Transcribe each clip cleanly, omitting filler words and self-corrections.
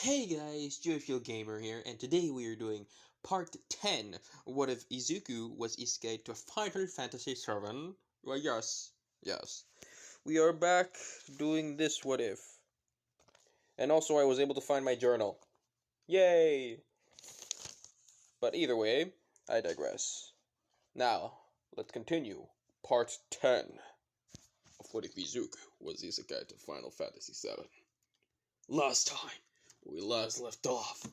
Hey guys, Joyful Gamer here, and today we are doing part 10. What if Izuku was isekaid to Final Fantasy VII? Well, yes. We are back doing this what if. And also I was able to find my journal. Yay! But either way, I digress. Now, let's continue. Part 10 of What if Izuku was isekaid to Final Fantasy VII. Last time, we last left off,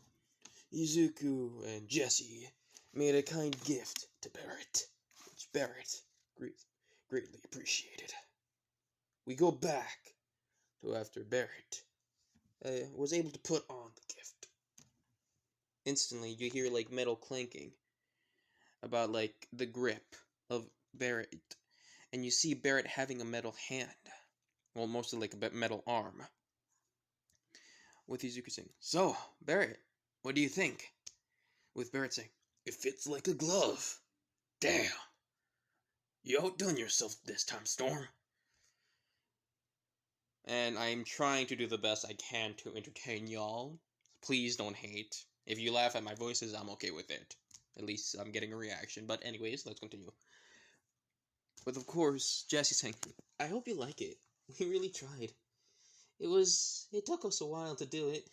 Izuku and Jesse made a kind gift to Barrett, which Barrett greatly appreciated. We go back to after Barrett was able to put on the gift. Instantly, you hear like metal clanking about like the grip of Barrett, and you see Barrett having a metal hand, well, mostly like a metal arm. With Izuku saying, "So, Barrett, what do you think?" With Barrett saying, "It fits like a glove. Damn. You outdone yourself this time, Storm." And I'm trying to do the best I can to entertain y'all. Please don't hate. If you laugh at my voices, I'm okay with it. At least I'm getting a reaction. But anyways, let's continue. With, of course, Jesse saying, "I hope you like it. We really tried. It took us a while to do it."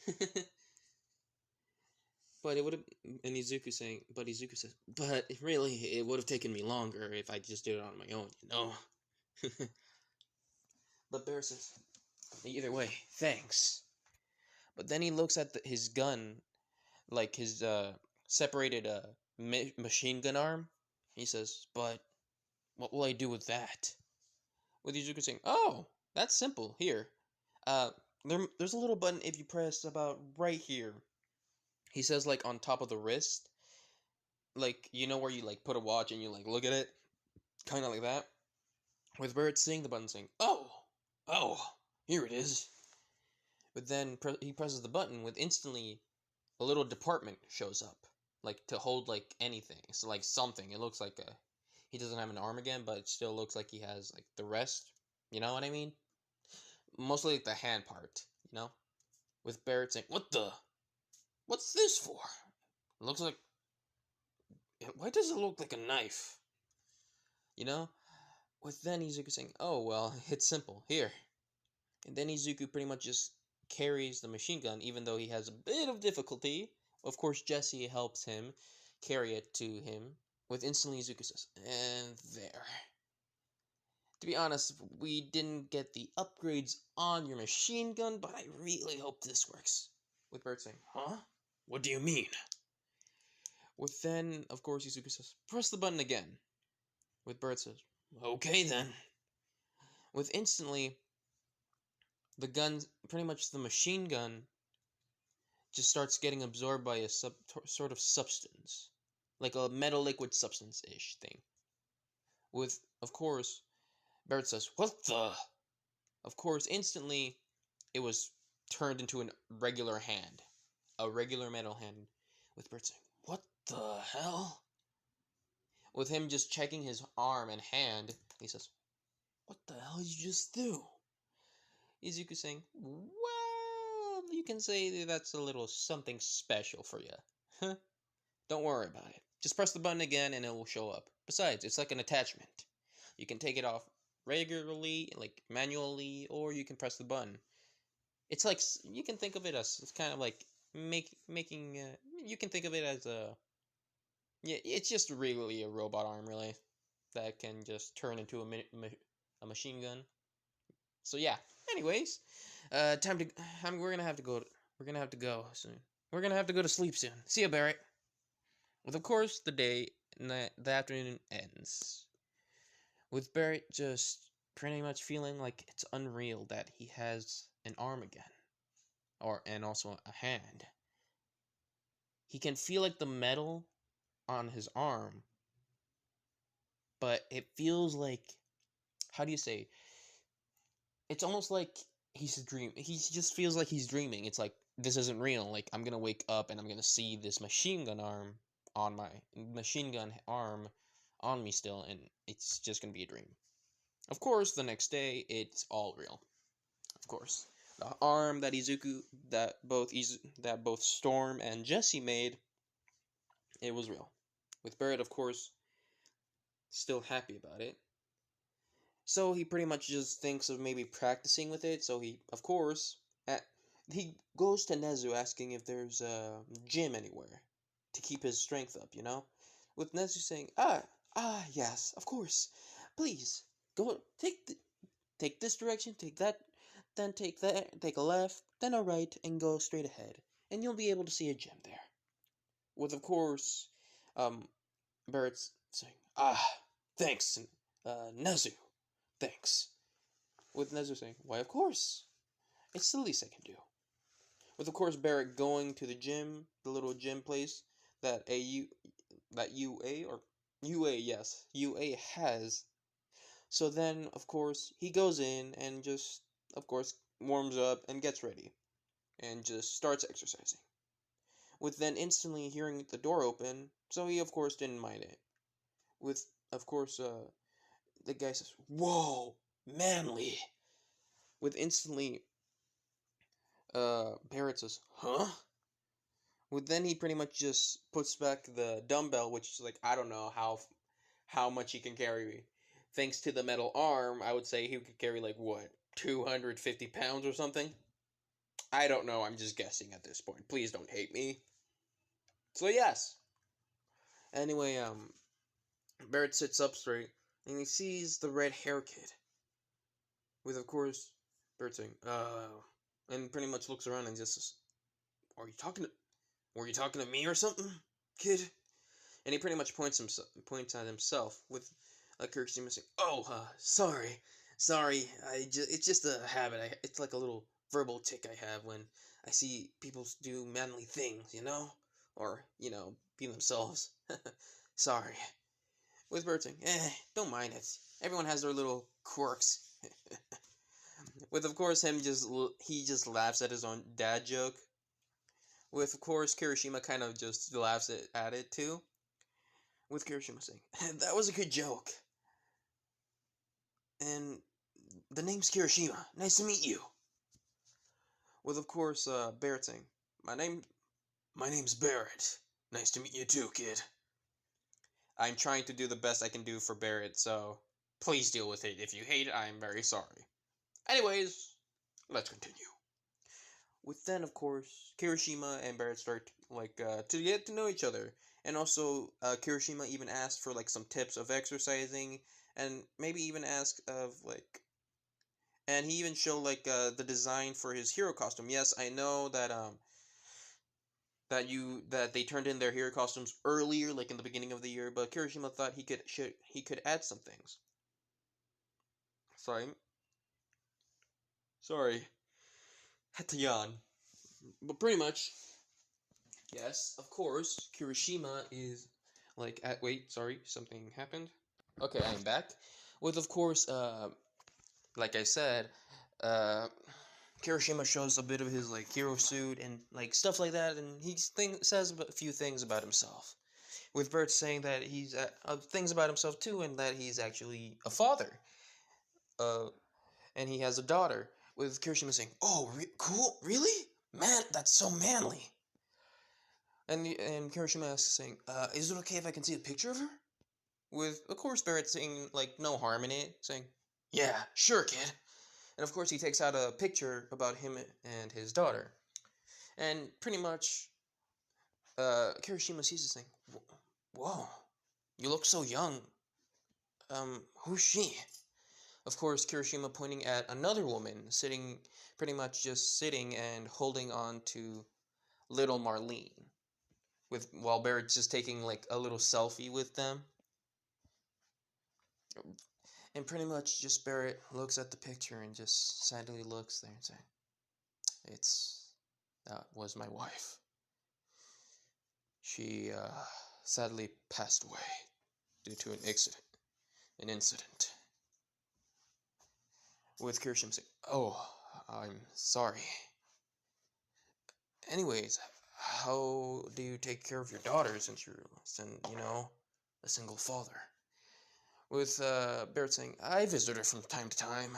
But it would have, and Izuku says, "But really, it would have taken me longer if I just did it on my own, you know?" But Bear says, "Either way, thanks." But then he looks at his gun, like his separated machine gun arm. He says, "But what will I do with that?" With Izuku saying, "Oh, that's simple. Here, uh, there's a little button if you press about right here." He says, like on top of the wrist, like you know where you like put a watch and you like look at it, kind of like that. With Barrett seeing the button, saying, oh, here it is." But then he presses the button with instantly a little department shows up, like to hold like anything. So like something. It looks like he doesn't have an arm again, but it still looks like he has like the rest. You know what I mean? Mostly like the hand part. You know, with Barrett saying, What's this for?" It looks like. Why does it look like a knife? You know. With then Izuku saying, "Oh well, it's simple. Here." And then Izuku pretty much just carries the machine gun, even though he has a bit of difficulty. Of course, Jesse helps him carry it to him. With instantly Izuku says, "And there. To be honest, we didn't get the upgrades on your machine gun, but I really hope this works." With Bert saying, "Huh? What do you mean?" With then, of course, Izuku says, "Press the button again." With Bert says, "Okay then." With instantly, the gun, pretty much the machine gun, just starts getting absorbed by a sort of substance, like a metal liquid substance-ish thing. With, of course, Barrett says, "What the?" Of course, instantly, it was turned into a regular hand, a regular metal hand. With Barrett saying, "What the hell?" With him just checking his arm and hand, he says, "What the hell did you just do?" Izuku saying, "Well, you can say that's a little something special for you. Huh? Don't worry about it. Just press the button again and it will show up. Besides, it's like an attachment. You can take it off regularly, like manually, or you can press the button. It's like, you can think of it as, it's kind of like making, you can think of it as yeah, it's just really a robot arm, really, that can just turn into a machine gun. So yeah, anyways, we're gonna have to go, we're gonna have to go soon. We're gonna have to go to sleep soon. See ya, Barrett. With, of course, the day, the afternoon ends. With Barrett just pretty much feeling like it's unreal that he has an arm again. And also a hand. He can feel like the metal on his arm, but it feels like, how do you say? It's almost like he's dreaming. He just feels like he's dreaming. It's like, this isn't real. Like, I'm gonna wake up and I'm gonna see this machine gun arm on me still, and it's just gonna be a dream. Of course, the next day, it's all real. Of course. The arm that Izuku, that both Storm and Jesse made, it was real. With Barrett, of course, still happy about it. So he pretty much just thinks of maybe practicing with it. So he, of course, he goes to Nezu asking if there's a gym anywhere to keep his strength up, you know? With Nezu saying, yes, of course. Please, go, take this direction, take that, then take that, take a left, then a right, and go straight ahead. And you'll be able to see a gym there. With, of course, Barrett's saying, thanks, Nezu, thanks. With Nezu saying, why, of course, it's the least I can do. With, of course, Barrett going to the gym, the little gym place that UA has. So then, of course, he goes in and just, of course, warms up and gets ready and just starts exercising. With then instantly hearing the door open, so he, of course, didn't mind it. With, of course, the guy says, whoa, manly. With instantly, Barrett says, huh? With then he pretty much just puts back the dumbbell, which is like, I don't know how much he can carry. Thanks to the metal arm, I would say he could carry like what, 250 pounds or something? I don't know, I'm just guessing at this point. Please don't hate me. So yes. Anyway, Barrett sits up straight and he sees the red hair kid. With of course Barrett saying, and pretty much looks around and just says, were you talking to me or something, kid? And he pretty much points at himself with Kirishima saying, sorry, it's just a habit. It's like a little verbal tick I have when I see people do manly things, you know? Or, be themselves. Sorry. With Bird saying, don't mind it. Everyone has their little quirks. With, of course, he just laughs at his own dad joke. With, of course, Kirishima kind of just laughs at it, too. With Kirishima saying, that was a good joke. And the name's Kirishima. Nice to meet you. With, of course, Barrett saying, my name's Barrett. Nice to meet you too, kid. I'm trying to do the best I can do for Barrett, so please deal with it. If you hate it, I am very sorry. Anyways, let's continue. With then, of course, Kirishima and Barrett start, to get to know each other. And also, Kirishima even asked for, some tips of exercising, and maybe even asked of, and he even showed, the design for his hero costume. Yes, I know that, that they turned in their hero costumes earlier, in the beginning of the year, but Kirishima thought he could add some things. Sorry. Had to yawn. But pretty much, yes, of course, Kirishima is, wait, sorry, something happened. Okay, I'm back. With, of course, like I said, Kirishima shows a bit of his, hero suit and, stuff like that, and he says a few things about himself. With Bert saying that he's, things about himself, too, and that he's actually a father. And he has a daughter. With Kirishima saying, oh, cool, really? Man, that's so manly. And Kirishima asks, saying, is it okay if I can see a picture of her? With, of course, Barrett saying, no harm in it, saying, yeah, sure, kid. And, of course, he takes out a picture about him and his daughter. And pretty much, Kirishima sees this thing. Whoa, you look so young. Who's she? Of course, Kirishima pointing at another woman, pretty much just sitting and holding on to little Marlene. While Barrett's just taking, a little selfie with them. And pretty much just Barrett looks at the picture and just sadly looks there and says, that was my wife. She, sadly passed away due to an incident. With Kirishima saying, oh, I'm sorry. Anyways, how do you take care of your daughter since you're, a single father? With Barrett saying, I visit her from time to time.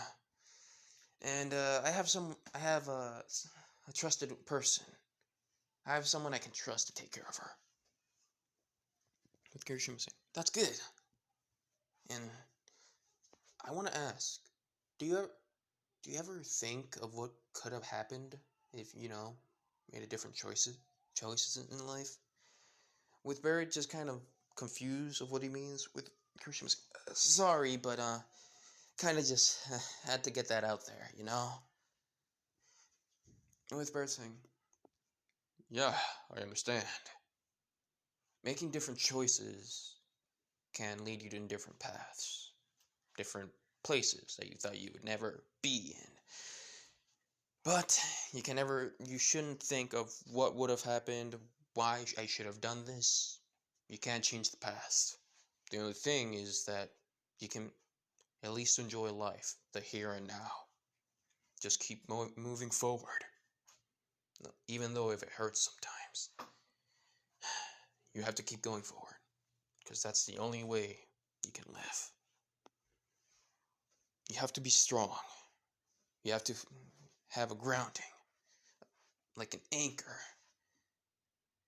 And I have a trusted person. I have someone I can trust to take care of her. With Kirishima saying, that's good. And I want to ask, do you ever, do you ever think of what could have happened if, made a different choices in life? With Barrett just kind of confused of what he means with Kirishima saying, sorry, but kind of just had to get that out there, With Barrett saying, yeah, I understand. Making different choices can lead you to different paths, different places that you thought you would never be in. But you shouldn't think of what would have happened, why I should have done this. You can't change the past. The only thing is that you can at least enjoy life, the here and now. Just keep moving forward. Even though if it hurts sometimes, you have to keep going forward. Because that's the only way you can live. You have to be strong. You have to have a grounding, like an anchor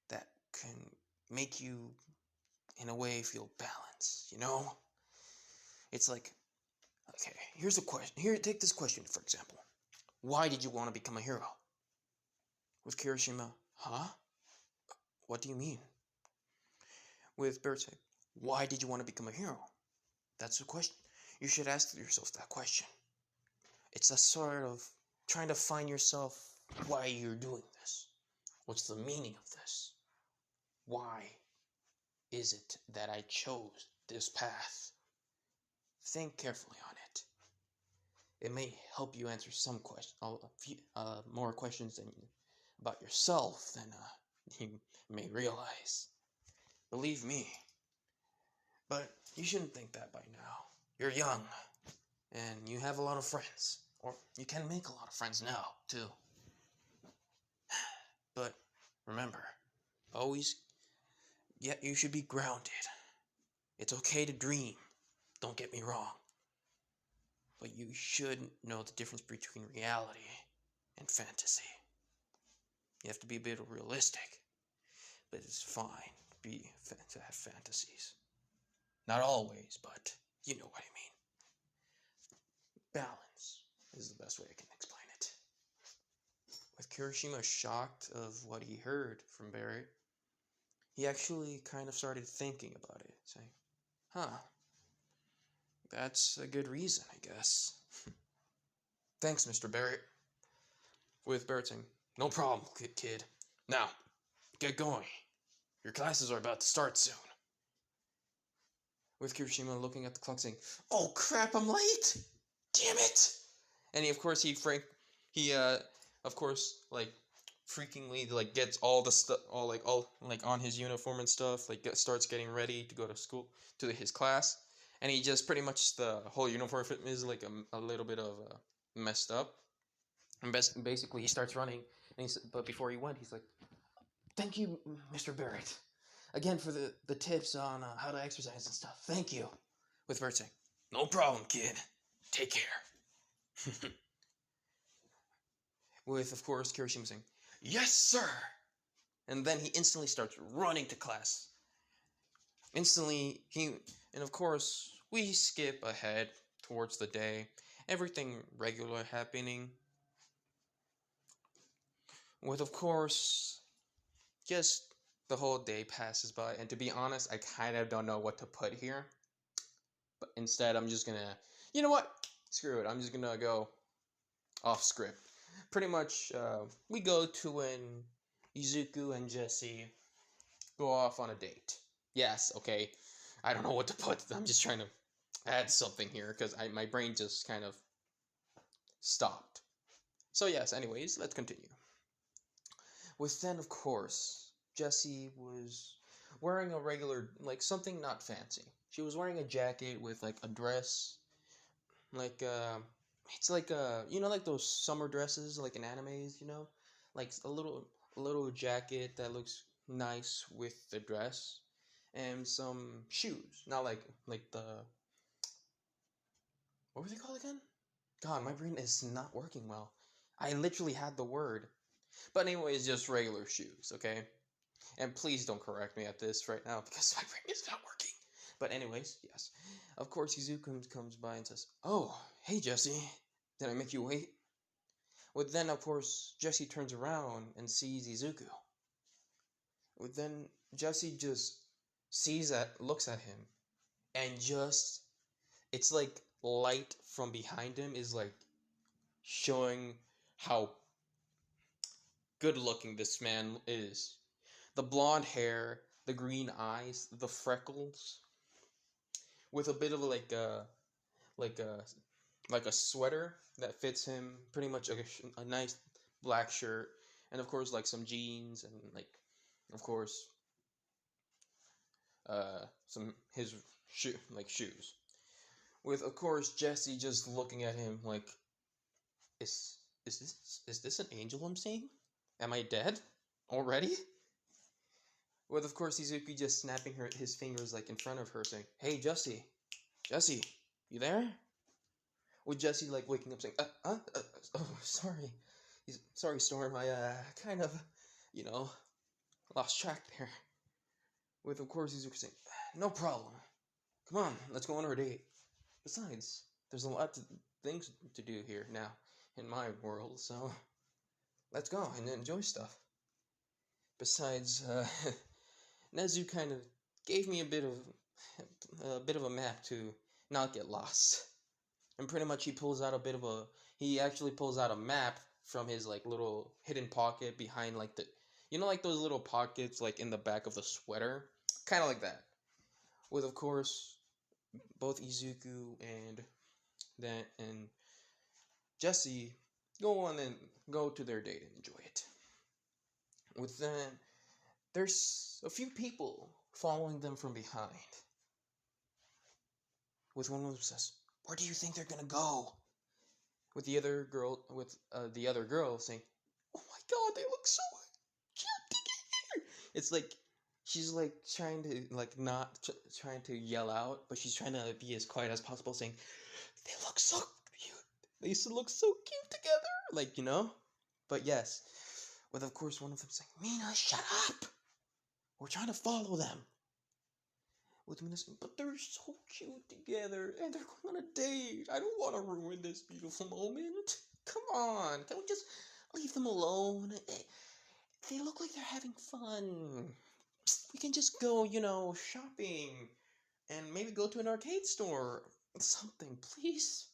that can make you, in a way, feel balanced, It's like, okay, here's a question. Here, take this question, for example. Why did you want to become a hero? With Kirishima, huh? What do you mean? With Bertse, why did you want to become a hero? That's the question. You should ask yourself that question. It's a sort of trying to find yourself why you're doing this. What's the meaning of this? Why is it that I chose this path? Think carefully on it. It may help you answer some questions, more questions about yourself than you may realize. Believe me. But you shouldn't think that by now. You're young, and you have a lot of friends. Or you can make a lot of friends now, too. But remember, always, you should be grounded. It's okay to dream, don't get me wrong. But you should know the difference between reality and fantasy. You have to be a bit realistic, but it's fine to have fantasies. Not always, but you know what I mean. Balance is the best way I can explain it. With Kirishima shocked of what he heard from Barrett, he actually kind of started thinking about it, saying, huh, that's a good reason, I guess. Thanks, Mr. Barrett. With Barrett saying, no problem, kid. Now, get going. Your classes are about to start soon. With Kirishima looking at the clock saying, oh crap, I'm late! Damn it! And he of course, like, freakingly, like, gets all the stuff, all, like, on his uniform and stuff, like, starts getting ready to go to school, to his class, and he just pretty much, the whole uniform is, like, a little bit of, messed up, and basically he starts running, and but before he went, he's like, thank you, Mr. Barrett, again for the tips on how to exercise and stuff, thank you, with Bert saying, no problem, kid, take care. With, of course, Kirishima saying, yes, sir! And then he instantly starts running to class. And of course, we skip ahead towards the day. Everything regular happening. With, of course, just the whole day passes by. And to be honest, I kind of don't know what to put here. But instead, I'm just gonna, you know what? Screw it. I'm just gonna go off script. Pretty much, we go to when Izuku and Jesse go off on a date. Yes, okay. I don't know what to put. I'm just trying to add something here because my brain just kind of stopped. So yes, anyways, let's continue. With then, of course, Jesse was wearing a regular, like, something not fancy. She was wearing a jacket with, like, a dress, like, it's like, like those summer dresses, like in animes, like a little jacket that looks nice with the dress, and some shoes, not like the, what were they called again? God, my brain is not working well. I literally had the word. But anyways, just regular shoes, okay? And please don't correct me at this right now because my brain is not working. But anyways, yes. Of course, Izuku comes by and says, "Oh, hey Jesse, did I make you wait?" Well, then of course Jesse turns around and sees Izuku. Well, then Jesse just looks at him, and just it's like light from behind him is like showing how good looking this man is. The blonde hair, the green eyes, the freckles, with a bit of like a like a sweater that fits him pretty much like a nice black shirt, and of course like some jeans and like of course some his shoes. With of course Jesse just looking at him like is this an angel I'm seeing? Am I dead already? With of course Izuki just snapping his fingers like in front of her saying, "Hey Jesse, Jesse, you there?" With Jesse like waking up saying, oh, sorry. Sorry, Storm, I kind of, you know, lost track there." With of course Izuku saying, "No problem. Come on, let's go on our date. Besides, there's a lot of things to do here now in my world, so let's go and enjoy stuff. Besides, Nezu kind of gave me a bit of a map to not get lost." And pretty much he actually pulls out a map from his like little hidden pocket behind like like those little pockets like in the back of the sweater, kind of like that. With of course both Izuku and Jesse go on and go to their date and enjoy it. With then there's a few people following them from behind. With one of them says, "Where do you think they're gonna go?" With the other girl saying, "Oh my God, they look so cute together." It's like she's like trying to like not trying to yell out, but she's trying to be as quiet as possible, saying, "They look so cute. They used to look so cute together." Like But yes, with of course one of them saying, "Mina, shut up. We're trying to follow them." With Mina saying, "But they're so cute together and they're going on a date. I don't want to ruin this beautiful moment. Come on, can we just leave them alone? They look like they're having fun. We can just go, shopping and maybe go to an arcade store. Something, please."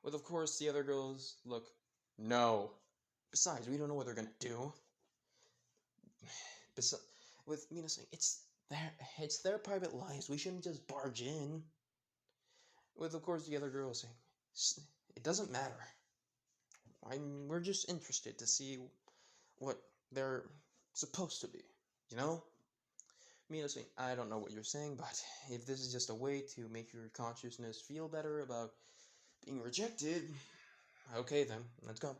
With, of course, the other girls look, "No. Besides, we don't know what they're gonna do." With Mina saying, "It's their private lives. We shouldn't just barge in." With, of course, the other girls saying, "It doesn't matter. We're just interested to see what they're supposed to be, you know?" Mina saying, "I don't know what you're saying, but if this is just a way to make your consciousness feel better about being rejected, okay then, let's go."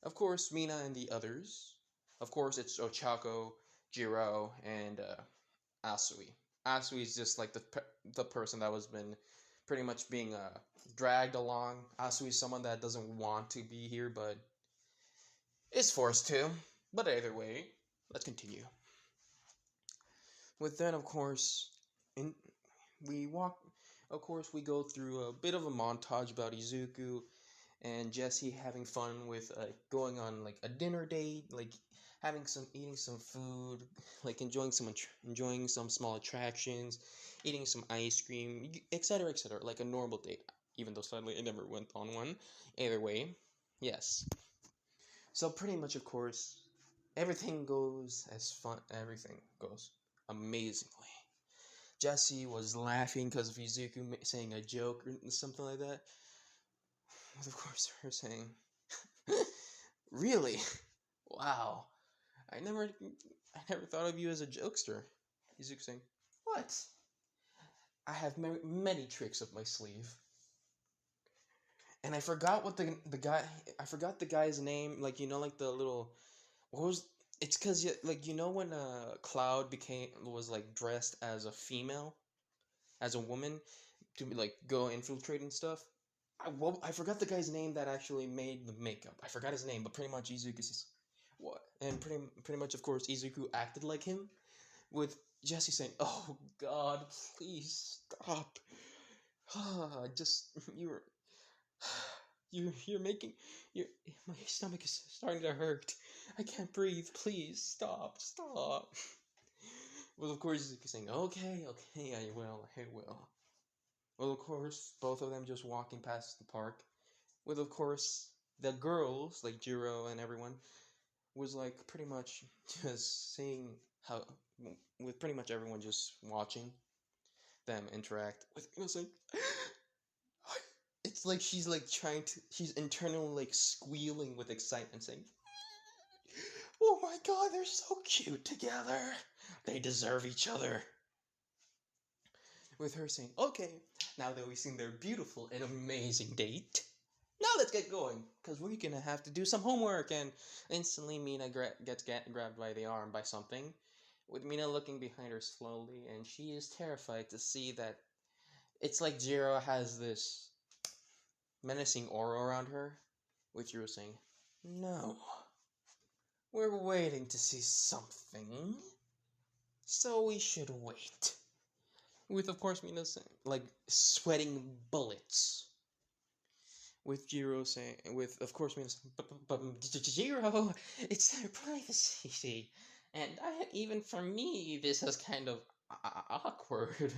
Of course, Mina and the others. Of course, it's Ochako, Jiro, and Asui. Asui is just like the person that was been pretty much being dragged along. Asui is someone that doesn't want to be here, but is forced to. But either way, let's continue. With then, of course, in we walk. Of course, we go through a bit of a montage about Izuku and Jesse having fun with going on like a dinner date, like eating some food, like enjoying some small attractions, eating some ice cream, etc., etc., like a normal date. Even though sadly I never went on one. Either way, yes. So pretty much, of course, everything goes as fun. Everything goes amazingly. Jesse was laughing because of Izuku saying a joke or something like that. With of course her saying, "Really? Wow. I never thought of you as a jokester." Izuku saying, "What? I have many tricks up my sleeve." And I forgot what I forgot the guy's name. Like like the little what was it's because like when Cloud was like dressed as a female, as a woman to like go infiltrate and stuff. I forgot the guy's name that actually made the makeup. I forgot his name, but pretty much Izuku says what, and pretty much of course Izuku acted like him, with Jesse saying, "Oh God, please stop." Just you're making your my stomach is starting to hurt. I can't breathe. Please stop. Well, of course Izuku saying, "Okay, okay, I will." Well, of course, both of them just walking past the park. With, of course, the girls, like Jiro and everyone, was like pretty much just seeing how, with pretty much everyone just watching them interact with innocent. It's like she's like she's internally like squealing with excitement, saying, "Oh my God, they're so cute together. They deserve each other." With her saying, "Okay, now that we've seen their beautiful and amazing date, now let's get going, because we're gonna have to do some homework." And instantly, Mina gets grabbed by the arm by something, with Mina looking behind her slowly, and she is terrified to see that it's like Jiro has this menacing aura around her, with Jiro saying, "No, we're waiting to see something, so we should wait." With, of course, Mina saying, like, sweating bullets. With Jiro saying, with, of course, Mina saying, but Jiro, it's their privacy. And even for me, this is kind of awkward.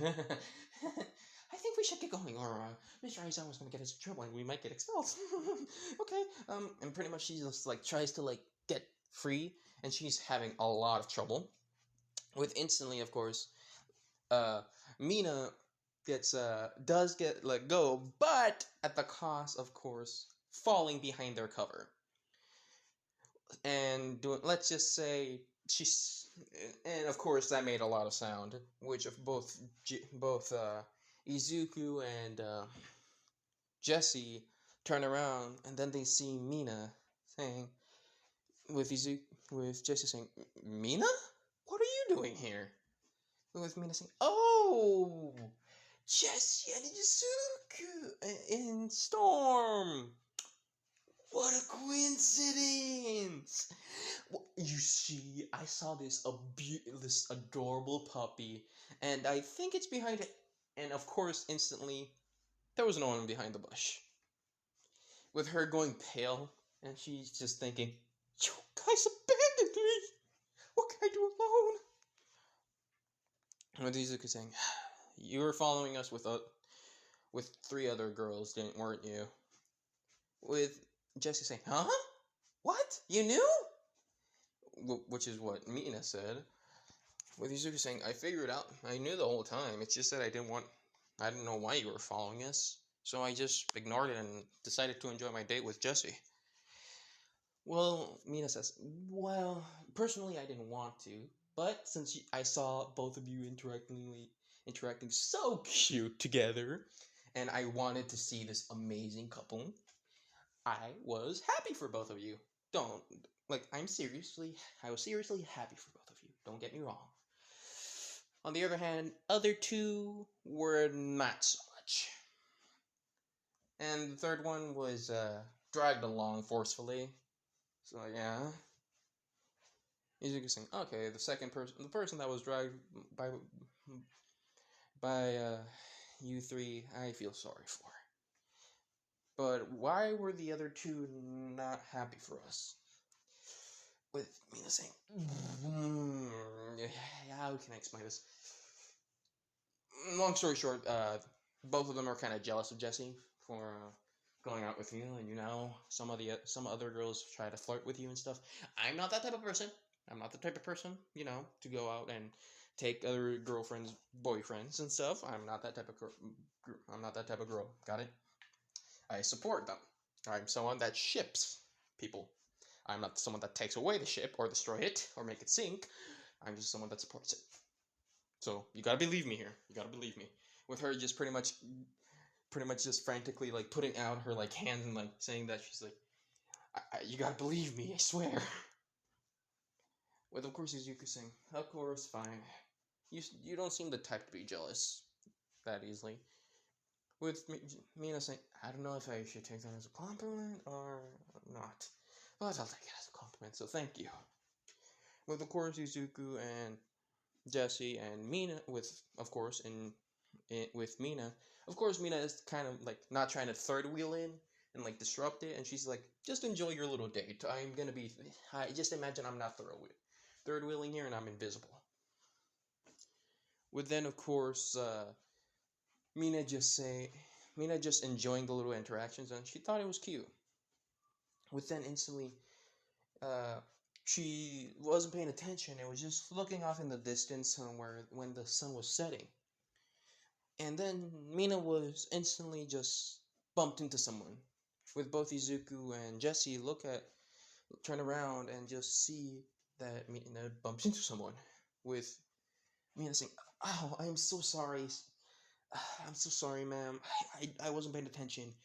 I think we should get going, or Mr. Aizawa's gonna get us in trouble and we might get expelled. Okay, and pretty much she just, like, tries to, like, get free, and she's having a lot of trouble. With instantly, of course, Mina does get let go, but at the cost, of course, falling behind their cover. And let's just say she's, and of course that made a lot of sound, which of both Izuku and Jesse turn around, and then they see Mina saying, with Jesse saying, "Mina, what are you doing here?" With Mina saying, "Oh, Jesse and Izuku in Storm. What a coincidence!" You see, I saw this adorable puppy, and I think it's behind it. And of course, instantly, there was no one behind the bush. With her going pale, and she's just thinking, "You guys abandoned me. What can I do alone?" And Izuku saying, "You were following us with three other girls, weren't you?" With Jesse saying, "Huh? What? You knew?" Which is what Mina said. With Izuku saying, "I figured out. I knew the whole time. It's just that I didn't know why you were following us. So I just ignored it and decided to enjoy my date with Jesse." Well, Mina says, "Well, personally, I didn't want to. But since I saw both of you interacting so cute together, and I wanted to see this amazing couple, I was happy for both of you. Don't, like, I was seriously happy for both of you. Don't get me wrong. On the other hand, other two were not so much." And the third one was dragged along forcefully. So yeah, Izuku saying, "Okay, the person that was dragged by by you three, I feel sorry for. But why were the other two not happy for us?" With Mina saying, "How can I explain this?" Long story short, both of them are kind of jealous of Jesse for going out with you, and some other girls try to flirt with you and stuff. I'm not that type of person. I'm not the type of person, to go out and take other girlfriends, boyfriends, and stuff. I'm not that type of I'm not that type of girl. Got it? I support them. I'm someone that ships people. I'm not someone that takes away the ship or destroy it or make it sink. I'm just someone that supports it. So you gotta believe me here. You gotta believe me. With her just pretty much just frantically like putting out her like hands and like saying that she's like, "You gotta believe me, I swear." With of course Izuku saying, "Of course, fine. You don't seem the type to be jealous that easily." With Mina saying, I don't know if I should take that as a compliment or not, but I'll take it as a compliment, so thank you. With, of course, Izuku and Jesse and Mina, with, of course, with Mina. Of course, Mina is kind of like not trying to third wheel in and like disrupt it, and she's like, just enjoy your little date. I'm gonna be, just imagine I'm not third wheeling here and I'm invisible. With then, of course, Mina just enjoying the little interactions, and she thought it was cute. With then instantly, uh, she wasn't paying attention and was just looking off in the distance somewhere when the sun was setting. And then Mina was instantly just bumped into someone. With both Izuku and Jesse turn around and just see that Mina bumps into someone. With Mina saying, "Oh, I'm so sorry. I'm so sorry, ma'am. I wasn't paying attention.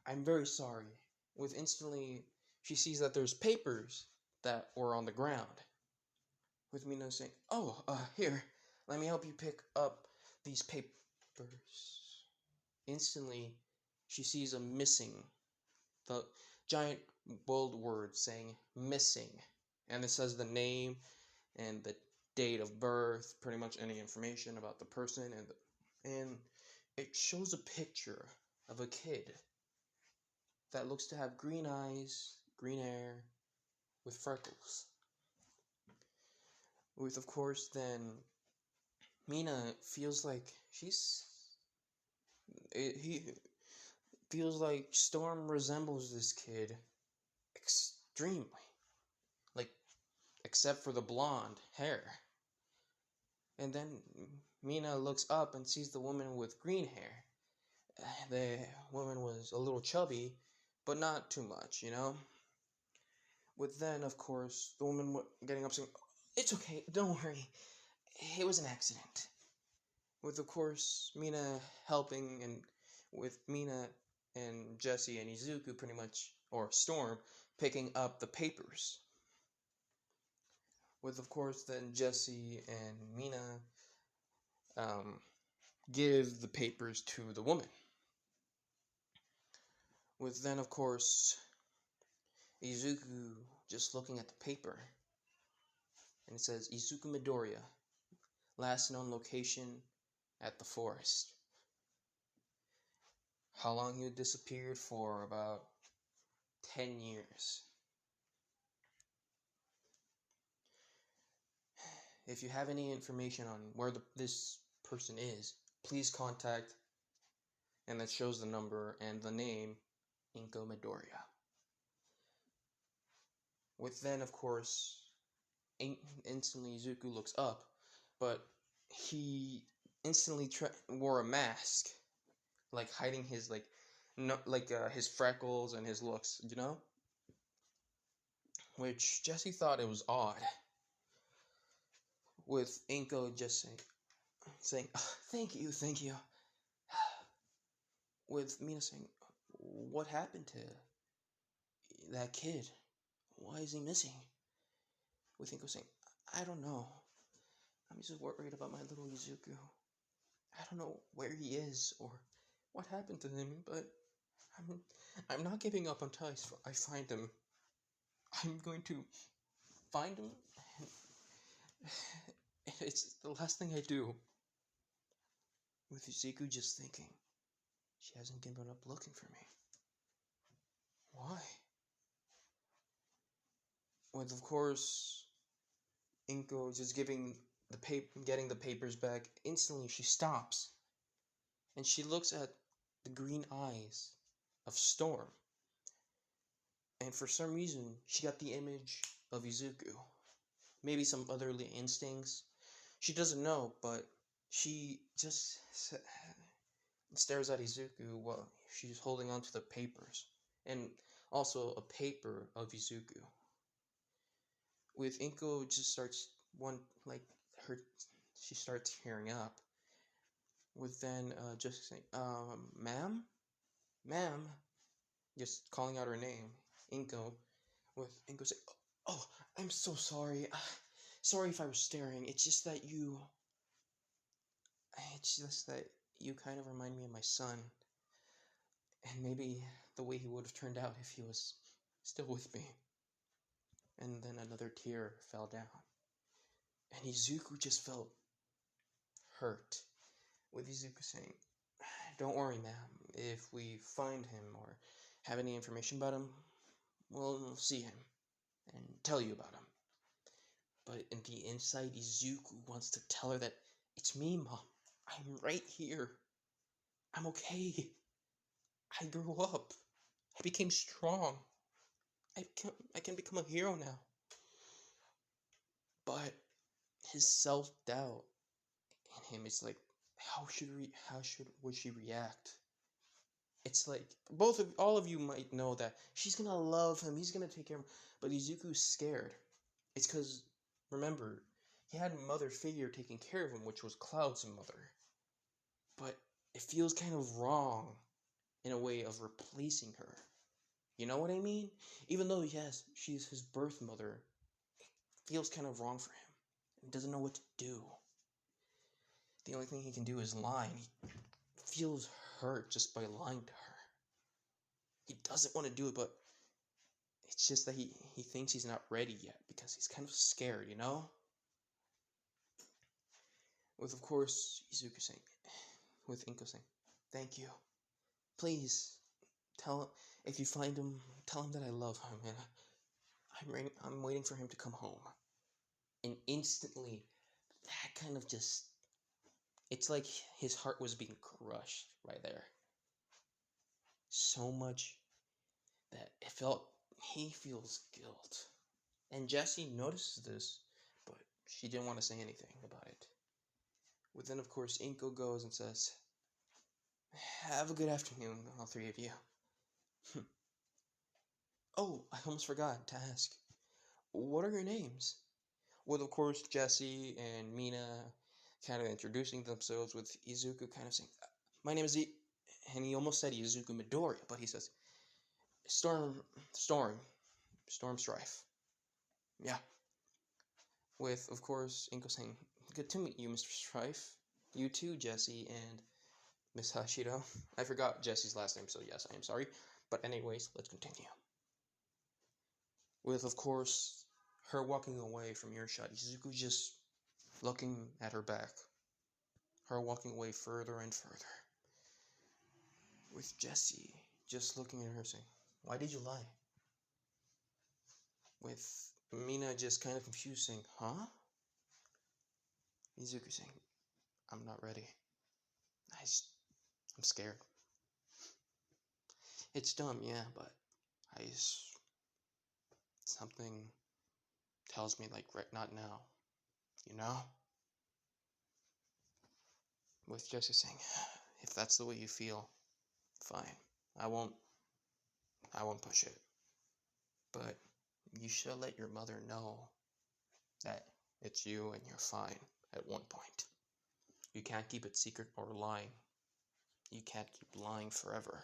I'm very sorry." With instantly, she sees that there's papers that were on the ground. With Mina saying, "Oh, here, let me help you pick up these papers." Instantly, she sees the giant bold word saying missing. And it says the name and the date of birth, pretty much any information about the person, and it shows a picture of a kid that looks to have green eyes, green hair, with freckles. With, of course, then Mina feels like he feels like Storm resembles this kid extremely. Like, except for the blonde hair. And then Mina looks up and sees the woman with green hair. The woman was a little chubby, but not too much, you know? With then, of course, the woman getting up saying, "It's okay, don't worry. It was an accident." With, of course, Mina helping, and with Mina and Jesse and Izuku pretty much, or Storm, picking up the papers. With, of course, then Jesse and Mina give the papers to the woman. With then, of course, Izuku just looking at the paper. And it says, Izuku Midoriya, last known location at the forest. How long he had disappeared for? About 10 years. If you have any information on where this person is, please contact, and that shows the number and the name, Inko Midoriya. With then, of course, instantly Izuku looks up, but he instantly wore a mask, like hiding his his freckles and his looks, you know? Which Jesse thought it was odd. With Inko just saying, "Oh, thank you." With Mina saying, "What happened to that kid? Why is he missing?" With Inko saying, "I don't know. I'm just worried about my little Izuku. I don't know where he is or what happened to him, but I'm not giving up until I find him. I'm going to find him. It's the last thing I do." With Izuku just thinking, she hasn't given up looking for me. Why? With, of course, Inko just getting the papers back. Instantly, she stops, and she looks at the green eyes of Storm. And for some reason, she got the image of Izuku. Maybe some otherly instincts. She doesn't know, but she just stares at Izuku while she's holding onto the papers. And also a paper of Izuku. With Inko just starts she starts tearing up. With then just saying, ma'am? Ma'am? Just calling out her name, Inko. With Inko saying, "Oh, I'm so sorry. Sorry if I was staring. It's just that you kind of remind me of my son, and maybe the way he would have turned out if he was still with me. And then another tear fell down, and Izuku just felt hurt, with Izuku saying, "Don't worry, ma'am. If we find him or have any information about him, we'll see him and tell you about him." But in the inside, Izuku wants to tell her that, "It's me, Mom. I'm right here. I'm okay. I grew up. I became strong. I can become a hero now." But his self-doubt in him is like, would she react? It's like all of you might know that she's gonna love him, he's gonna take care of him, but Izuku's scared. It's because, remember, he had a mother figure taking care of him, which was Cloud's mother. But it feels kind of wrong in a way of replacing her. You know what I mean? Even though, yes, she's his birth mother, it feels kind of wrong for him. He doesn't know what to do. The only thing he can do is lie. He feels hurt just by lying to her. He doesn't want to do it, but it's just that he thinks he's not ready yet because he's kind of scared, you know? With, of course, Izuku saying, with Inko saying, "Thank you. Please, if you find him, tell him that I love him, and I'm waiting for him to come home." And instantly, that kind of just, it's like his heart was being crushed right there. So much that he feels guilt. And Jessie notices this, but she didn't want to say anything about it. But then, of course, Inko goes and says, "Have a good afternoon, all three of you." "Oh, I almost forgot to ask. What are your names?" With, of course, Jessie and Mina kind of introducing themselves, with Izuku kind of saying, "My name is and he almost said Izuku Midoriya, but he says, Storm Strife. Yeah. With, of course, Inko saying, "Good to meet you, Mr. Strife. You too, Jessie and Miss Hashiro." I forgot Jessie's last name, so yes, I am sorry. But anyways, let's continue. With, of course, her walking away from earshot, Izuku just looking at her back. Her walking away further and further. With Jessie just looking at her saying, "Why did you lie?" With Mina just kind of confused saying, "Huh?" Izuku saying, "I'm not ready. I'm scared." It's dumb, yeah, but something tells me, like, right, not now, you know? With Jessie saying, "If that's the way you feel, fine. I won't push it. But you should let your mother know that it's you and you're fine at one point. You can't keep it secret or lying. You can't keep lying forever."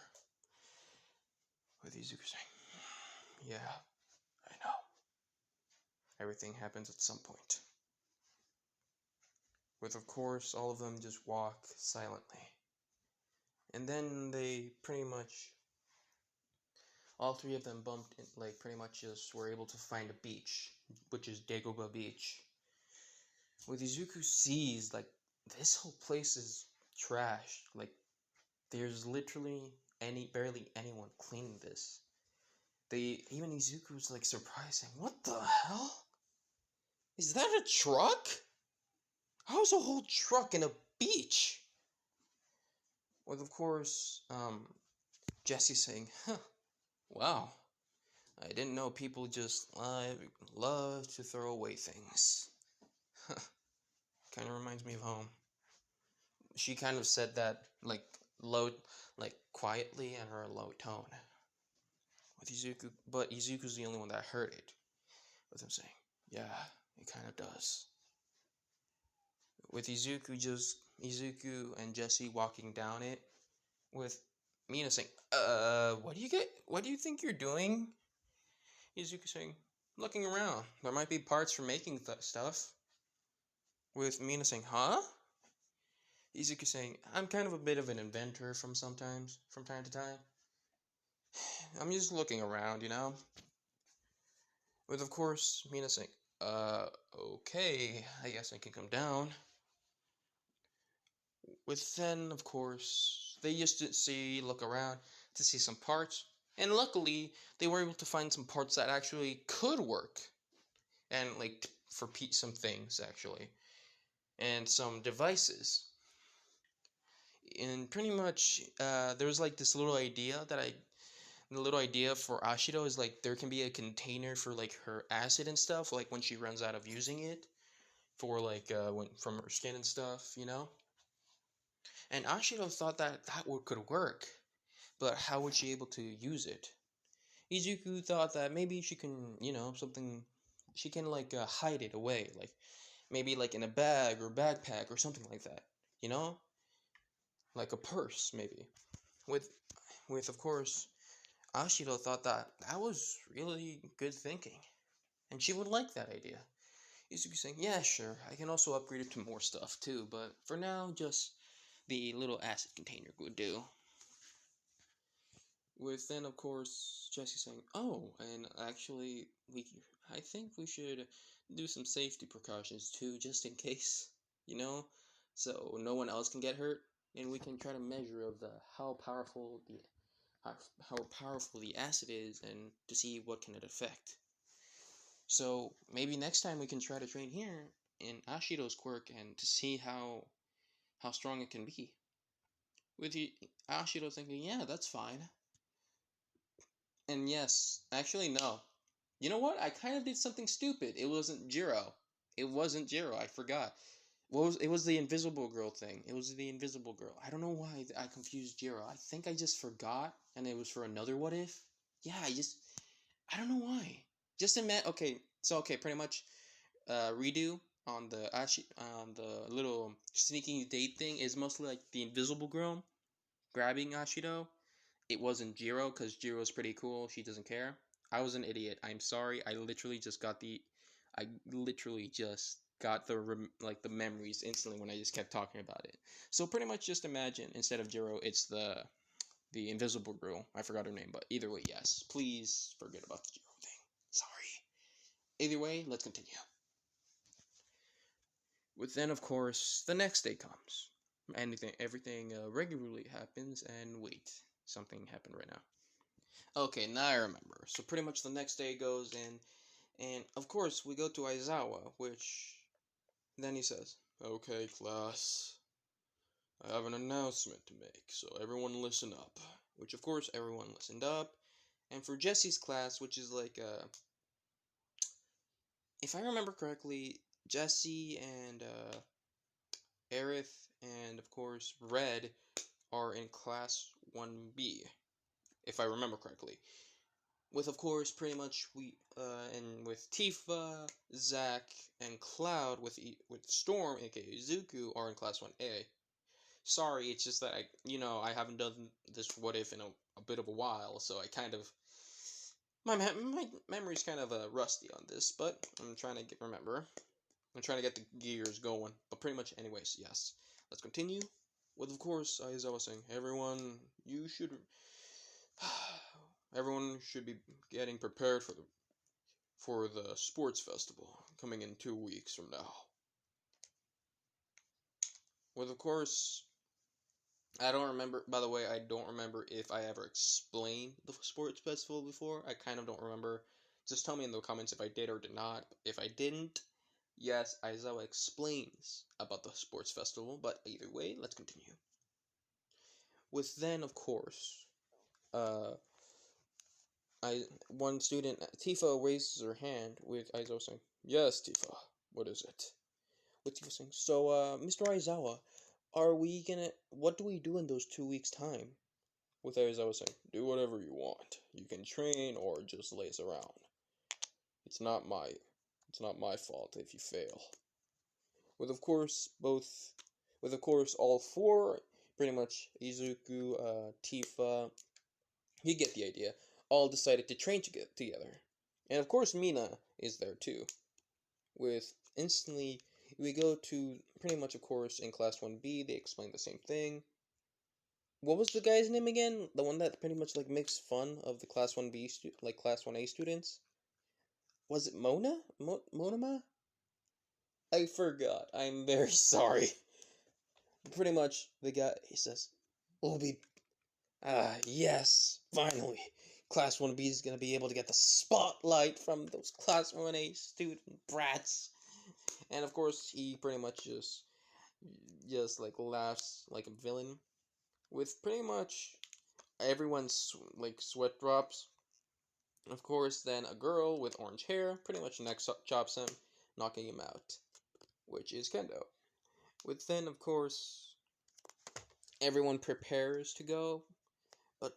With Izuku saying, "Yeah, I know. Everything happens at some point." With, of course, all of them just walk silently. And then they pretty much, all three of them bumped in, like, pretty much just were able to find a beach, which is Dagoba Beach. With Izuku sees, like, this whole place is trashed. Like, there's literally barely anyone cleaning this. Even Izuku was, like, surprising. "What the hell? Is that a truck? How's a whole truck in a beach?" With, of course, Jessie saying, "Wow, I didn't know people just love to throw away things." Kind of reminds me of home. She kind of said that, like, low, like, quietly and her low tone. With Izuku, but Izuku's the only one that heard it. With him saying, "Yeah, it kind of does." With Izuku and Jessie walking down it, with Mina saying, What do you think you're doing?" Izuku saying, "Looking around. There might be parts for making stuff." With Mina saying, "Huh?" Izuku saying, I'm kind of a bit of an inventor from time to time. I'm just looking around, you know? With, of course, Mina saying, okay, I guess I can come down. With then, of course, they used to look around to see some parts, and luckily, they were able to find some parts that actually could work, and, like, for some things, actually, and some devices. And pretty much, there's, like, this little idea the little idea for Ashido is like there can be a container for like her acid and stuff, like when she runs out of using it for like when from her skin and stuff, you know. And Ashido thought that could work, but how would she able to use it? Izuku thought that maybe she can, you know, something she can like hide it away, like maybe like in a bag or backpack or something like that, you know, like a purse maybe. With of course Ashido thought that was really good thinking, and she would like that idea. Izuku saying, yeah, sure, I can also upgrade it to more stuff too, but for now, just the little acid container would do. With then, of course, Jesse saying, oh, and actually, I think we should do some safety precautions too, just in case, you know, so no one else can get hurt, and we can try to measure of the how powerful the acid is, and to see what can it affect. So maybe next time we can try to train here in Ashido's quirk and to see how strong it can be. With the Ashido thinking, yeah, that's fine. And yes, actually no. You know what? I kind of did something stupid. It wasn't Jiro. It wasn't Jiro. I forgot. It was the invisible girl thing. It was the invisible girl. I don't know why I confused Jiro. I think I just forgot and it was for another what if. Yeah, I don't know why. Just imagine. Okay, so okay, pretty much redo on the little sneaking date thing is mostly like the invisible girl grabbing Ashido. It wasn't Jiro because Jiro's pretty cool. She doesn't care. I was an idiot. I'm sorry. I literally just got the memories instantly when I just kept talking about it. So pretty much just imagine instead of Jiro, it's the invisible girl. I forgot her name, but either way, yes. Please forget about the Jiro thing. Sorry. Either way, let's continue. With then, of course, the next day comes. Everything regularly happens, and wait, something happened right now. Okay, now I remember. So pretty much the next day goes in, and of course we go to Aizawa, which then he says, "Okay, class, I have an announcement to make, so everyone listen up." Which of course everyone listened up, and for Jesse's class, which is like if I remember correctly, Jesse and Aerith and of course Red are in class 1B, if I remember correctly. With of course pretty much and with Tifa, Zack, and Cloud with Storm, aka Izuku, are in class 1A. Sorry, it's just that I haven't done this what if in a bit of a while, so I kind of my memory's kind of rusty on this, but I'm trying to remember. I'm trying to get the gears going. But pretty much, anyways, yes. Let's continue with, of course, as I was saying, everyone should be getting prepared for the sports festival coming in 2 weeks from now. With, of course, I don't remember. By the way, I don't remember if I ever explained the sports festival before. I kind of don't remember. Just tell me in the comments if I did or did not. If I didn't, yes, Aizawa explains about the sports festival, but either way, let's continue. With then, of course, uh, one student, Tifa, raises her hand with Aizawa saying, "Yes, Tifa, what is it?" With Tifa saying, "So, Mr. Aizawa, what do we do in those 2 weeks' time?" With Aizawa saying, "Do whatever you want. You can train or just laze around. It's not my, it's not my fault if you fail." With of course all four, pretty much Izuku, Tifa, you get the idea, all decided to train together. And of course Mina is there too. With instantly we go to pretty much, of course, in Class 1B, they explain the same thing. What was the guy's name again? The one that pretty much like makes fun of the Class 1B like Class 1A students? Was it Mona? Monama? I forgot. I'm very sorry. Pretty much the guy, he says, "We'll be yes, finally. Class 1B is gonna be able to get the spotlight from those Class 1A student brats." And of course, he pretty much just like laughs like a villain with pretty much everyone's like sweat drops. Of course, then a girl with orange hair pretty much neck chops him, knocking him out, which is Kendo. With then, of course, everyone prepares to go, but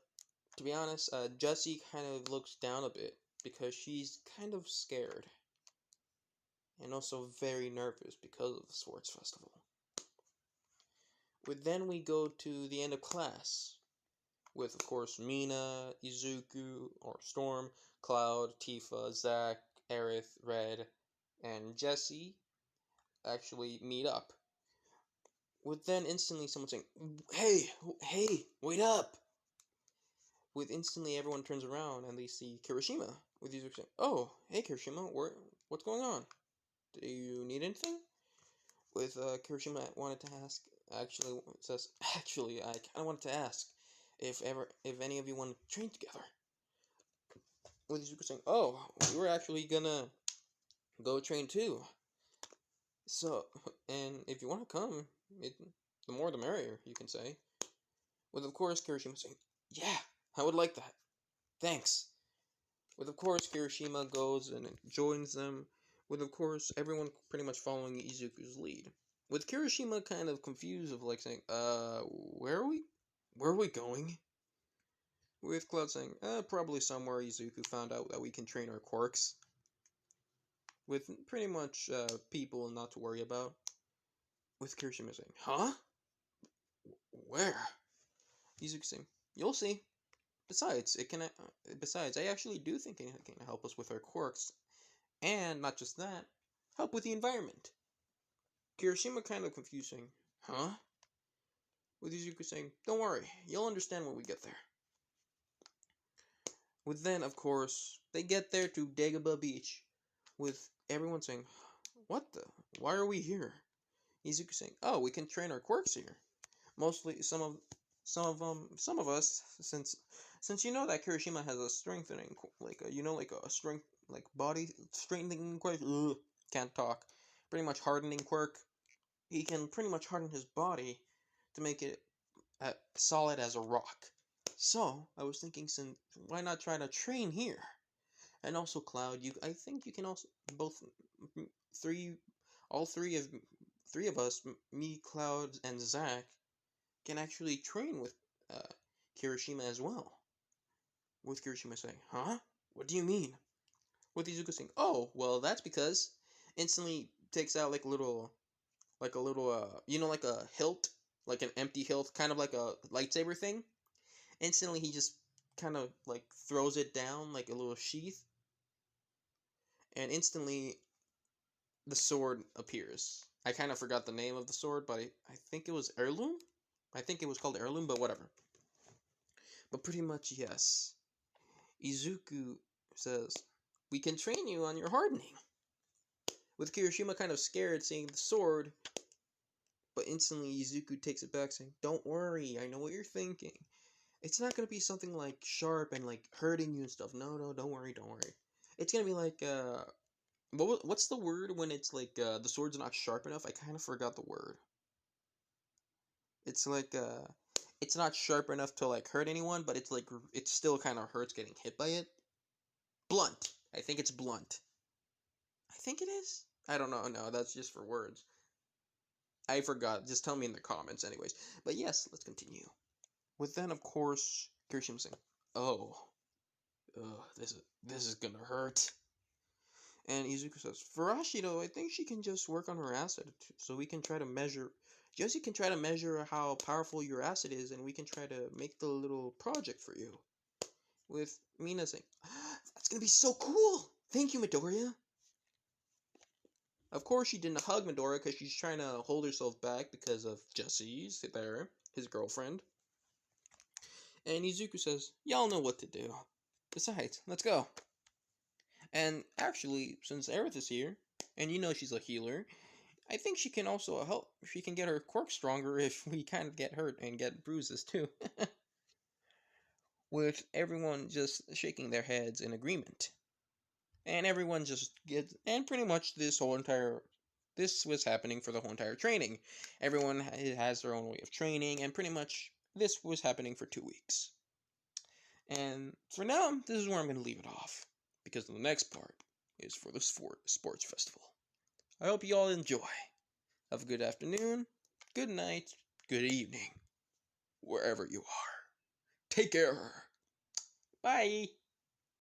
to be honest, Jessie kind of looks down a bit because she's kind of scared and also very nervous because of the sports festival. With then we go to the end of class with, of course, Mina, Izuku, or Storm, Cloud, Tifa, Zack, Aerith, Red, and Jessie actually meet up. With then instantly someone saying, hey, wait up! With instantly everyone turns around and they see Kirishima. With Izuku saying, oh, hey Kirishima, what's going on? Do you need anything? With Kirishima wanted to ask, actually, it says, actually, I kind of wanted to ask if any of you want to train together. With Izuku saying, oh, we were actually gonna go train too. So, and if you want to come, the more the merrier, you can say. With, of course, Kirishima saying, yeah, I would like that. Thanks. With, of course, Kirishima goes and joins them. With, of course, everyone pretty much following Izuku's lead. With Kirishima kind of confused of like saying, where are we? Where are we going? With Cloud saying, probably somewhere Izuku found out that we can train our quirks. With pretty much people not to worry about. With Kirishima saying, huh? Where? Izuku saying, you'll see. Besides, I actually do think it can help us with our quirks. And not just that, help with the environment. Kirishima kind of confusing, huh? With Izuku saying, don't worry, you'll understand when we get there. With then, of course, they get there to Dagobah Beach, with everyone saying, what the? Why are we here? Izuku saying, oh, we can train our quirks here. Mostly some of us, since you know that Kirishima has a strengthening, like a strength, like body strengthening quirk, can't talk, pretty much hardening quirk. He can pretty much harden his body to make it solid as a rock. So I was thinking, why not try to train here? And also, Cloud, I think you can also both three, all three of us, me, Cloud, and Zack, can actually train with Kirishima as well. With Kirishima saying, huh? What do you mean? With Izuku saying, oh, well, that's because instantly takes out like a little, like a hilt, like an empty hilt, kind of like a lightsaber thing. Instantly, he just kind of like throws it down like a little sheath, and instantly the sword appears. I kind of forgot the name of the sword, but I think it was Heirloom? I think it was called Heirloom, but whatever. But pretty much, yes. Izuku says, we can train you on your hardening. With Kirishima kind of scared seeing the sword, but instantly Izuku takes it back saying, don't worry, I know what you're thinking. It's not going to be something like sharp and like hurting you and stuff. No, don't worry. It's going to be like, what's the word when it's like the sword's not sharp enough? I kind of forgot the word. It's like it's not sharp enough to like hurt anyone, but it's like it still kind of hurts getting hit by it. Blunt. I think it's blunt. I think it is. I don't know. No, that's just for words. I forgot. Just tell me in the comments, anyways. But yes, let's continue. With then, of course, Kirishima saying, "Oh, this is gonna hurt." And Izuku says, for Ashido, I think she can just work on her acid, so we can try to measure. Jessie can try to measure how powerful your acid is, and we can try to make the little project for you. With Mina saying, that's gonna be so cool! Thank you, Midoriya! Of course, she didn't hug Midora because she's trying to hold herself back because of Jessie's there, his girlfriend. And Izuku says, "Y'all know what to do. Besides, let's go." And actually, since Aerith is here, and you know she's a healer, I think she can also help. She can get her quirk stronger if we kind of get hurt and get bruises too. With everyone just shaking their heads in agreement. And everyone just gets, and pretty much this was happening for the whole entire training. Everyone has their own way of training, and pretty much this was happening for 2 weeks. And for now, this is where I'm going to leave it off, because the next part is for the sports festival. I hope you all enjoy. Have a good afternoon, good night, good evening, wherever you are. Take care. Bye.